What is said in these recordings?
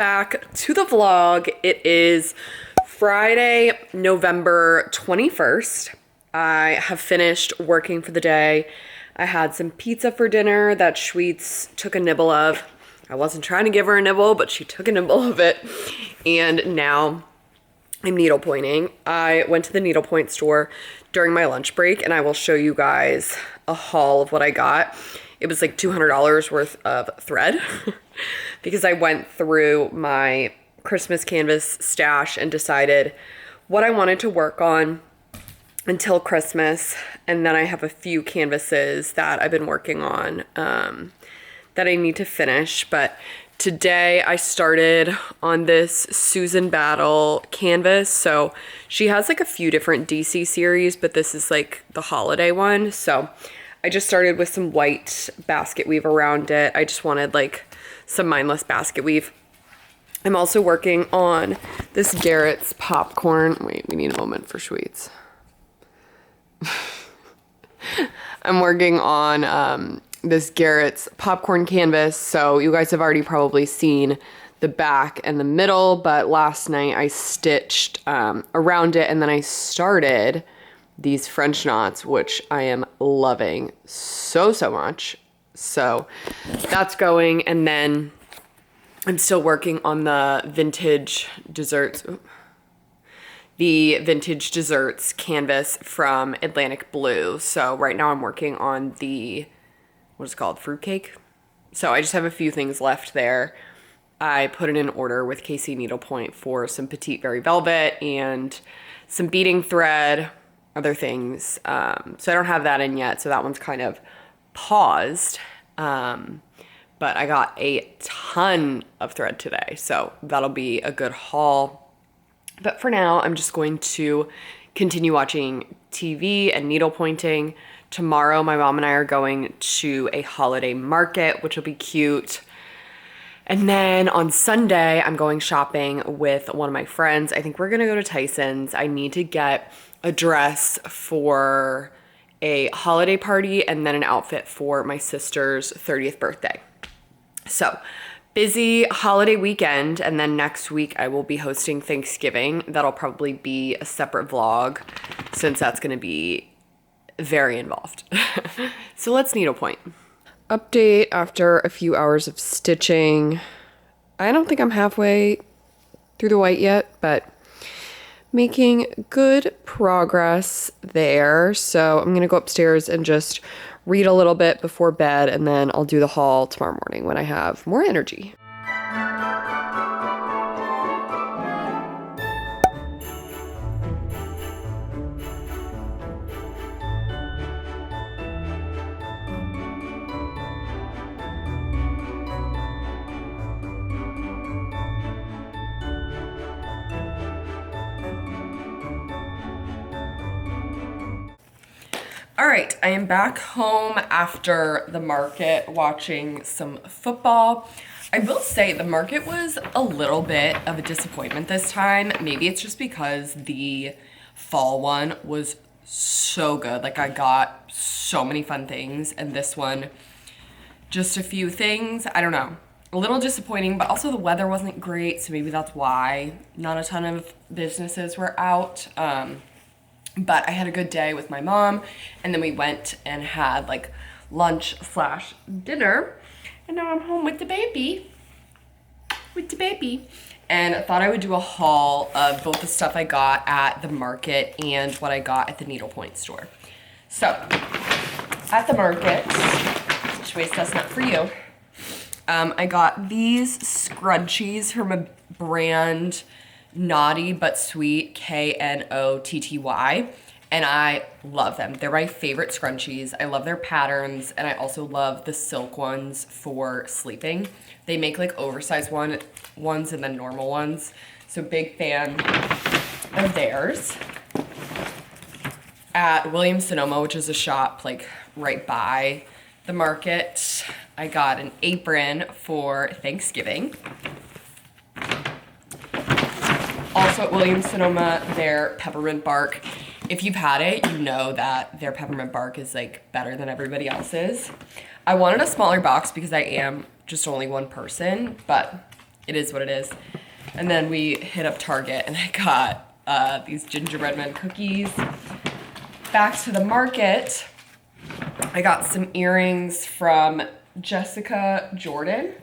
Back to the vlog. It is Friday, November 21st. I have finished working for the day. I had some pizza for dinner that Schweetz took a nibble of. I wasn't trying to give her a nibble, but she took a nibble of it. And now I'm needlepointing. I went to the needlepoint store during my lunch break, and I will show you guys a haul of what I got. It was like $200 worth of thread because I went through my Christmas canvas stash and decided what I wanted to work on until Christmas. And then I have a few canvases that I've been working on that I need to finish. But today I started on this Susan Battle canvas. So she has like a few different DC series, but this is like the holiday one. So I just started with some white basket weave around it. I just wanted like some mindless basket weave. I'm also working on this Garrett's popcorn. Wait, we need a moment for Schweetz. I'm working on this Garrett's popcorn canvas. So you guys have already probably seen the back and the middle, but last night I stitched around it, and then I started these French knots, which I am loving so much. So that's going, and then I'm still working on the vintage desserts. The vintage desserts canvas from Atlantic Blue. So right now I'm working on the, what is it called, fruitcake. So I just have a few things left there. I put in an order with KC Needlepoint for some Petite Very Velvet and some beading thread, other things. So I don't have that in yet, so that one's kind of paused. But I got a ton of thread today, so that'll be a good haul. But for now, I'm just going to continue watching TV and needlepointing. Tomorrow, my mom and I are going to a holiday market, which will be cute. And then on Sunday, I'm going shopping with one of my friends. I think we're gonna go to Tyson's. I need to get a dress for a holiday party and then an outfit for my sister's 30th birthday. So busy holiday weekend, and then next week I will be hosting Thanksgiving. That'll probably be a separate vlog since that's gonna be very involved. So let's needlepoint. Update after a few hours of stitching. I don't think I'm halfway through the white yet, but making good progress there. So I'm gonna go upstairs and just read a little bit before bed, and then I'll do the haul tomorrow morning when I have more energy. All right, I am back home after the market watching some football. I will say the market was a little bit of a disappointment this time. Maybe it's just because the fall one was so good. Like I got so many fun things, and this one, just a few things. I don't know. A little disappointing, but also the weather wasn't great, so maybe that's why not a ton of businesses were out. But I had a good day with my mom, and then we went and had like lunch / dinner, and now I'm home with the baby. And I thought I would do a haul of both the stuff I got at the market and what I got at the needlepoint store. So at the market, which that's not for you, I got these scrunchies from a brand Naughty But Sweet, Knotty, and I love them. They're my favorite scrunchies. I love their patterns, and I also love the silk ones for sleeping. They make like oversized ones and then normal ones, so big fan of theirs. At Williams-Sonoma, which is a shop like right by the market, I got an apron for Thanksgiving. Also at Williams-Sonoma, their peppermint bark. If you've had it, you know that their peppermint bark is like better than everybody else's. I wanted a smaller box because I am just only one person, but it is what it is. And then we hit up Target and I got these gingerbread men cookies. Back to the market, I got some earrings from Jessica Jordan.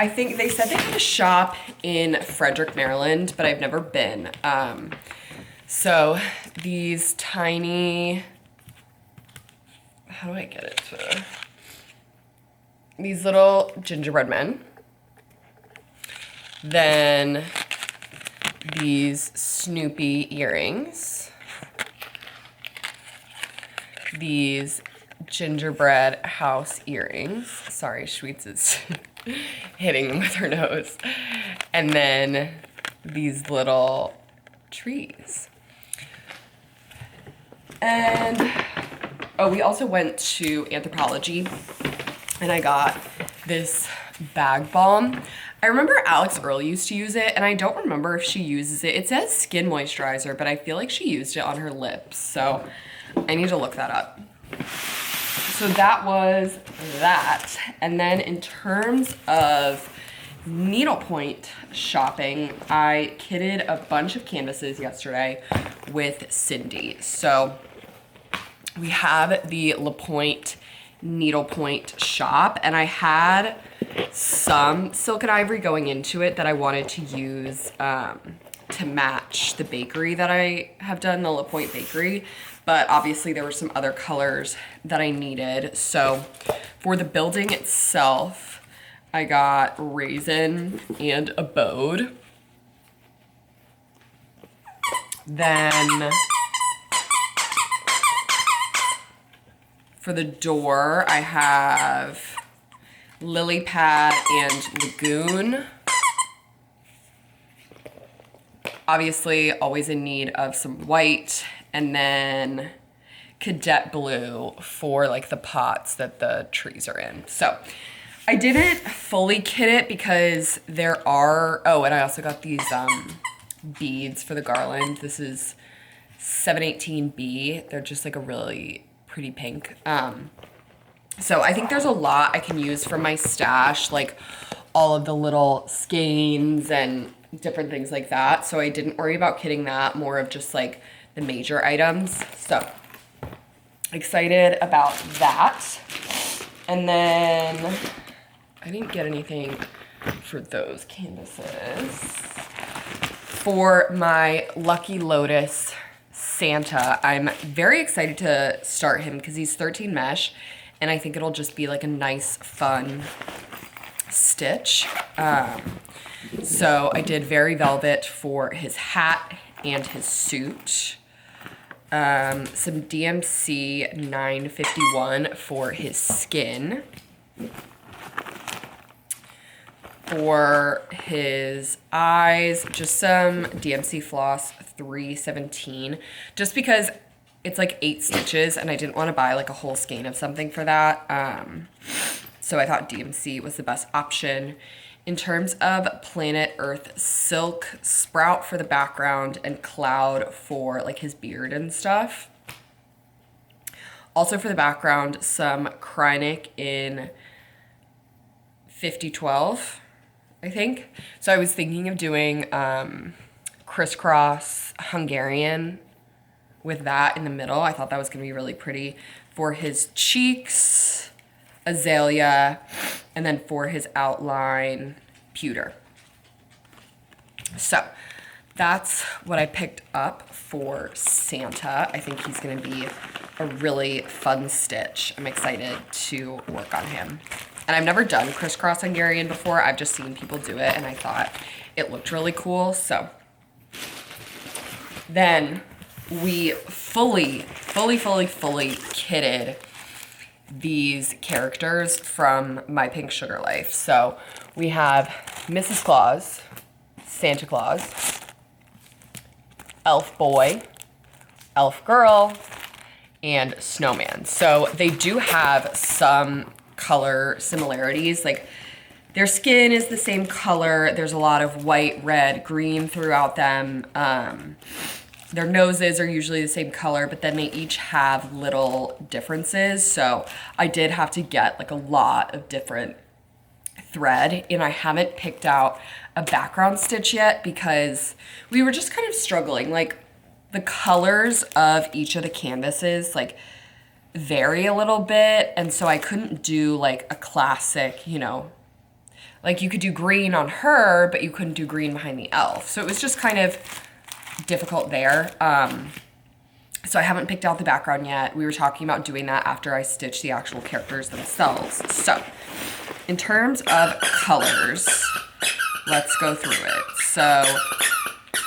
I think they said they had a shop in Frederick, Maryland, but I've never been. So these tiny, how do I get it to, these little gingerbread men. Then these Snoopy earrings. These gingerbread house earrings. Sorry, Schweetz is hitting them with her nose. And then these little trees. And, oh, we also went to Anthropologie and I got this bag balm. I remember Alex Earle used to use it and I don't remember if she uses it. It says skin moisturizer, but I feel like she used it on her lips. So I need to look that up. So that was that. And then in terms of needlepoint shopping, I kitted a bunch of canvases yesterday with Cindy. So we have the LaPointe needlepoint shop and I had some silk and ivory going into it that I wanted to use to match the bakery that I have done, the LaPointe bakery. But obviously there were some other colors that I needed. So for the building itself, I got raisin and abode. Then for the door, I have lily pad and lagoon. Obviously, always in need of some white, and then cadet blue for like the pots that the trees are in. So I didn't fully kit it because there are, oh, and I also got these beads for the garland. This is 718B. They're just like a really pretty pink. So I think there's a lot I can use from my stash, like all of the little skeins and different things like that. So I didn't worry about kitting that, more of just like the major items. So excited about that. And then I didn't get anything for those canvases. For my Lucky Lotus Santa, I'm very excited to start him because he's 13 mesh and I think it'll just be like a nice, fun stitch. So I did Very Velvet for his hat and his suit. Some DMC 951 for his skin. For his eyes, just some DMC Floss 317, just because it's like 8 stitches and I didn't want to buy like a whole skein of something for that. So I thought DMC was the best option. In terms of Planet Earth Silk, Sprout for the background and Cloud for like his beard and stuff. Also for the background, some Kreinik in 5012, I think. So I was thinking of doing crisscross Hungarian with that in the middle. I thought that was gonna be really pretty. For his cheeks, Azalea, and then for his outline, pewter. So that's what I picked up for Santa. I think he's gonna be a really fun stitch. I'm excited to work on him. And I've never done crisscross Hungarian before. I've just seen people do it and I thought it looked really cool. So then we fully kitted these characters from My Pink Sugar Life. So we have Mrs. Claus, Santa Claus, Elf Boy, Elf Girl, and Snowman. So they do have some color similarities. Like their skin is the same color. There's a lot of white, red, green throughout them. Their noses are usually the same color, but then they each have little differences. So I did have to get like a lot of different thread, and I haven't picked out a background stitch yet because we were just kind of struggling. Like, the colors of each of the canvases like vary a little bit, and so I couldn't do like a classic, you know, like you could do green on her, but you couldn't do green behind the elf. So it was just kind of difficult there. So I haven't picked out the background yet. We were talking about doing that after I stitch the actual characters themselves. So in terms of colors, let's go through it. So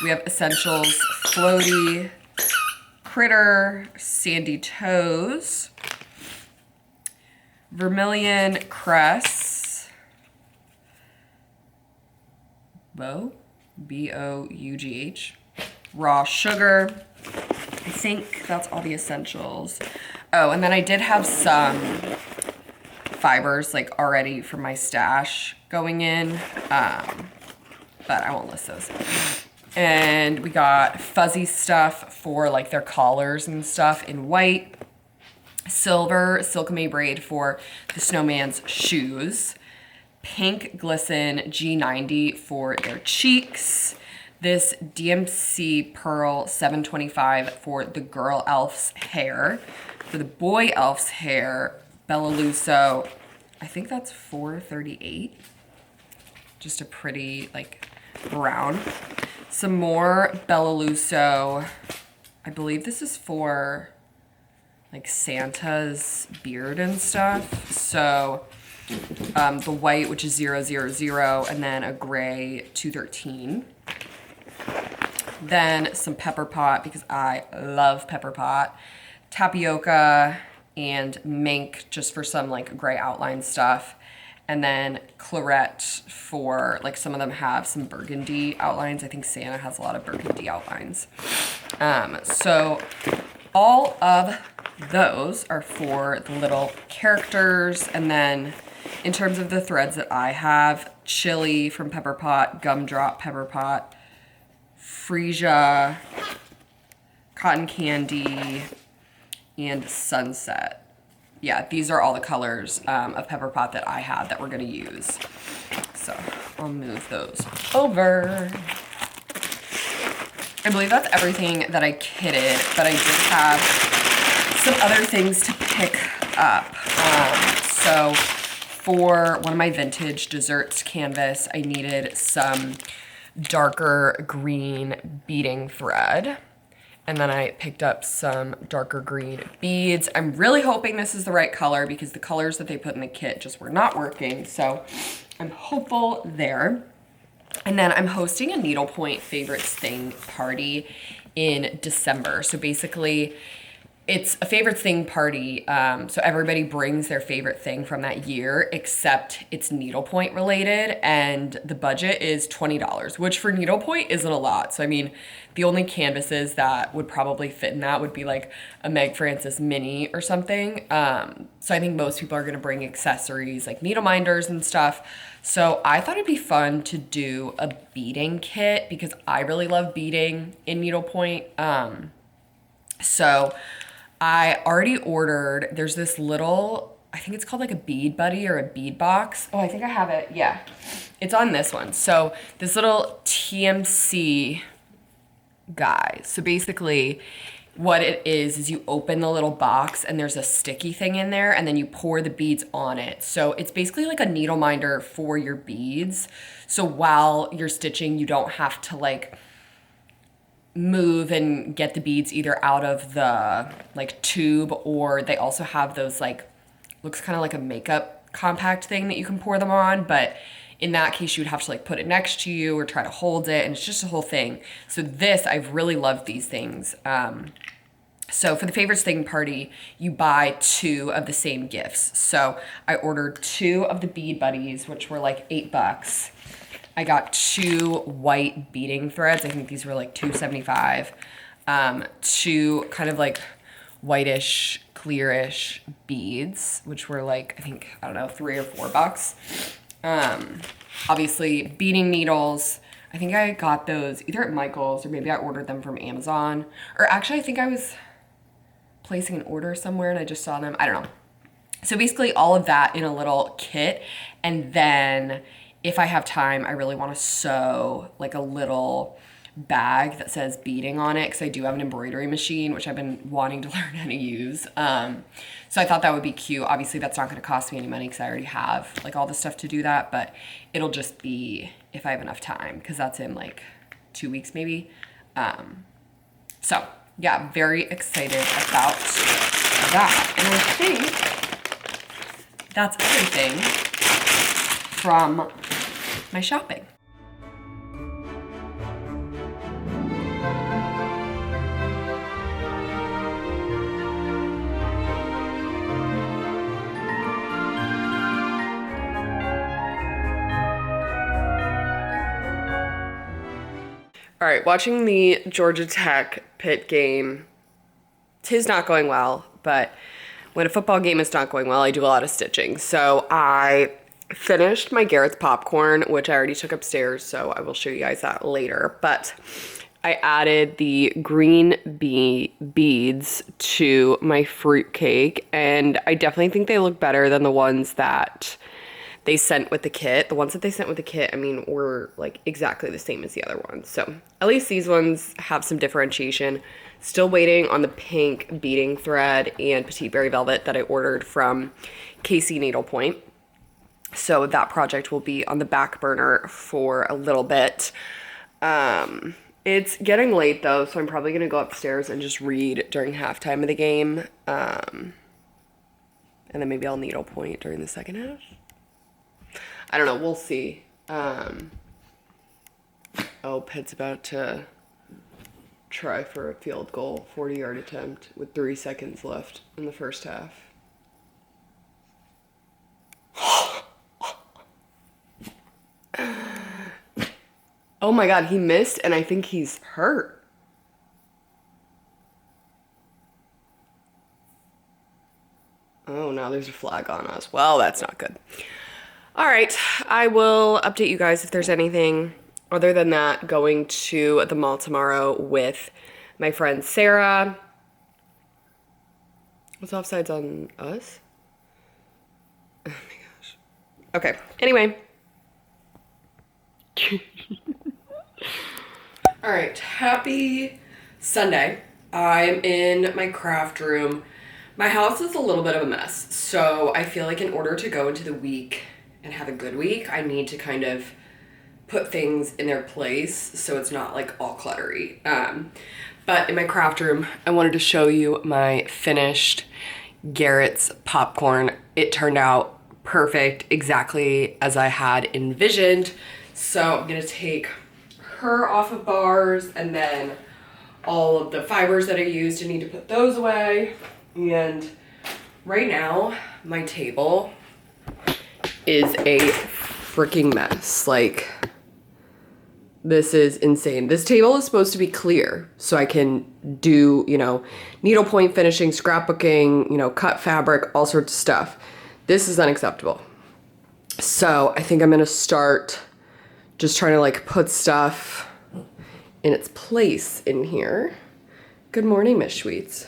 we have Essentials, Floaty, Critter, Sandy Toes, Vermilion Cress, Bow, B-O-U-G-H, Raw Sugar. I think that's all the essentials. Oh, and then I did have some fibers like already from my stash going in, but I won't list those. And we got fuzzy stuff for like their collars and stuff in white, silver Silkame braid for the snowman's shoes, pink glisten G90 for their cheeks, this DMC Pearl 725 for the girl elf's hair. For the boy elf's hair, Bellaluso, I think that's 438. Just a pretty like brown. Some more Bellaluso. I believe this is for like Santa's beard and stuff. So the white, which is 000, and then a gray 213. Then some Pepper Pot, because I love Pepper Pot. Tapioca and Mink, just for some like gray outline stuff. And then Claret for, like, some of them have some burgundy outlines. I think Santa has a lot of burgundy outlines. So all of those are for the little characters. And then in terms of the threads that I have, Chili from Pepper Pot, Gumdrop Pepper Pot, Freesia, Cotton Candy, and Sunset. Yeah, these are all the colors of Pepper Pot that I have that we're gonna use. So I'll move those over. I believe that's everything that I kitted, but I did have some other things to pick up. So for one of my vintage desserts canvas, I needed some darker green beading thread. And then I picked up some darker green beads. I'm really hoping this is the right color because the colors that they put in the kit just were not working. So I'm hopeful there. And then I'm hosting a Needlepoint Favorites Thing party in December. So basically, it's a favorites thing party, so everybody brings their favorite thing from that year, except it's needlepoint related, and the budget is $20, which for needlepoint isn't a lot. So I mean, the only canvases that would probably fit in that would be like a Meg Francis mini or something. So I think most people are gonna bring accessories like needle minders and stuff. So I thought it'd be fun to do a beading kit because I really love beading in needlepoint. So I already ordered, there's this little, I think it's called like a bead buddy or a bead box. Oh, I think I have it. Yeah, it's on this one. So this little TMC guy. So basically what it is you open the little box and there's a sticky thing in there and then you pour the beads on it. So it's basically like a needle minder for your beads. So while you're stitching, you don't have to like move and get the beads either out of the like tube, or they also have those like, looks kind of like a makeup compact thing that you can pour them on, but in that case you would have to like put it next to you or try to hold it, and it's just a whole thing. So this, I've really loved these things. So for the favorites thing party, you buy 2 of the same gifts. So I ordered 2 of the bead buddies, which were like $8. I got 2 white beading threads. I think these were like $2.75. 2 kind of like whitish, clearish beads, which were like, I think, I don't know, $3 or $4. Obviously beading needles. I think I got those either at Michael's or maybe I ordered them from Amazon. Or actually I think I was placing an order somewhere and I just saw them. I don't know. So basically all of that in a little kit. And then if I have time, I really want to sew like a little bag that says beading on it, because I do have an embroidery machine, which I've been wanting to learn how to use. So I thought that would be cute. Obviously that's not going to cost me any money because I already have like all the stuff to do that, but it'll just be if I have enough time, because that's in like 2 weeks maybe. So yeah, very excited about that. And I think that's everything from my shopping. All right, watching the Georgia Tech Pitt game, 'tis not going well, but when a football game is not going well, I do a lot of stitching. So I finished my Garrett's popcorn, which I already took upstairs, so I will show you guys that later. But I added the green beads to my fruit cake, and I definitely think they look better than the ones that they sent with the kit. The ones that they sent with the kit, I mean, were like exactly the same as the other ones. So at least these ones have some differentiation. Still waiting on the pink beading thread and Petite Berry Velvet that I ordered from Casey Needlepoint. So that project will be on the back burner for a little bit. It's getting late though, so I'm probably gonna go upstairs and just read during halftime of the game. And then maybe I'll needlepoint during the second half. I don't know, we'll see. Oh, Pitt's about to try for a field goal, 40-yard attempt with 3 seconds left in the first half. Oh my God, he missed, and I think he's hurt. Oh, now there's a flag on us. Well, that's not good. All right, I will update you guys if there's anything. Other than that, going to the mall tomorrow with my friend Sarah. What's offsides on us? Oh my gosh. Okay, anyway. All right, happy Sunday. I'm in my craft room. My house is a little bit of a mess, so I feel like in order to go into the week and have a good week, I need to kind of put things in their place so it's not like all cluttery. But in my craft room, I wanted to show you my finished Garrett's popcorn. It turned out perfect, exactly as I had envisioned. So I'm gonna take her off of bars, and then all of the fibers that I used, I need to put those away. And right now, my table is a freaking mess. Like, this is insane. This table is supposed to be clear so I can do, you know, needlepoint finishing, scrapbooking, you know, cut fabric, all sorts of stuff. This is unacceptable. So I think I'm gonna start just trying to like put stuff in its place in here. Good morning, Miss Schweetz.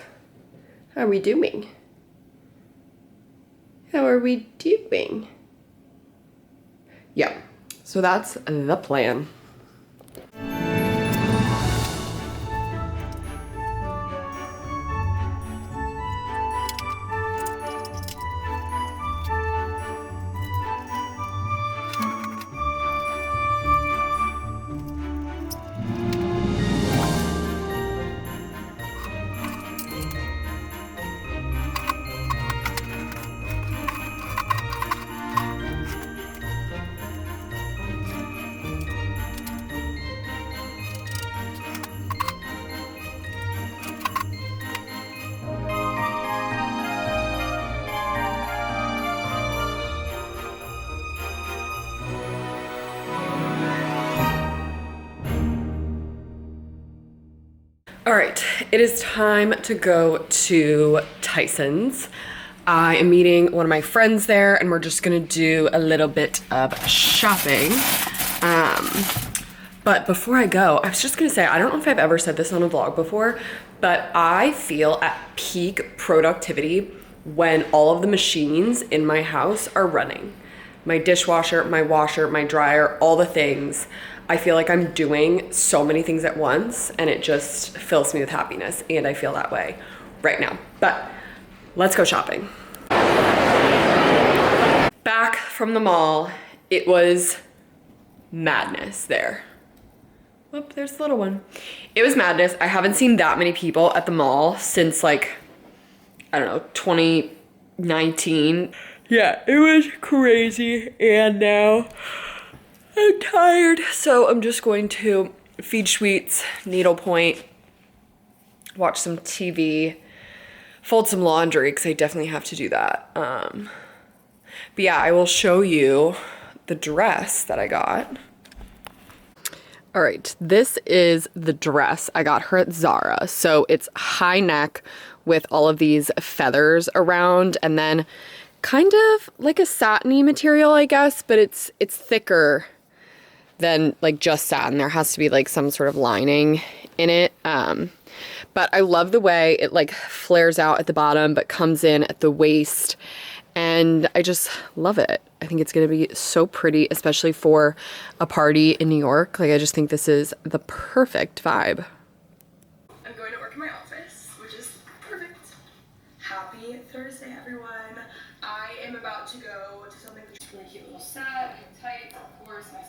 How are we doing? How are we doing? Yeah, so that's the plan. All right, it is time to go to Tyson's. I am meeting one of my friends there, and we're just gonna do a little bit of shopping. But before I go, I was just gonna say, I don't know if I've ever said this on a vlog before, but I feel at peak productivity when all of the machines in my house are running. My dishwasher, my washer, my dryer, all the things. I feel like I'm doing so many things at once and it just fills me with happiness, and I feel that way right now. But let's go shopping. Back from the mall, it was madness there. Whoop, there's the little one. It was madness. I haven't seen that many people at the mall since like, I don't know, 2019. Yeah, it was crazy, and now I'm tired. So I'm just going to feed Sweets, Needlepoint, watch some TV, fold some laundry, because I definitely have to do that. But yeah, I will show you the dress that I got. All right, this is the dress. I got her at Zara. So it's high neck with all of these feathers around, and then kind of like a satiny material, I guess, but it's thicker than like just satin. There has to be like some sort of lining in it. But I love the way it like flares out at the bottom but comes in at the waist, and I just love it. I think it's gonna be so pretty, especially for a party in New York. Like, I just think this is the perfect vibe. I'm going to work in my office, which is perfect. Happy Thursday, everyone. I am about to go to something really cute little set, tight, of course, my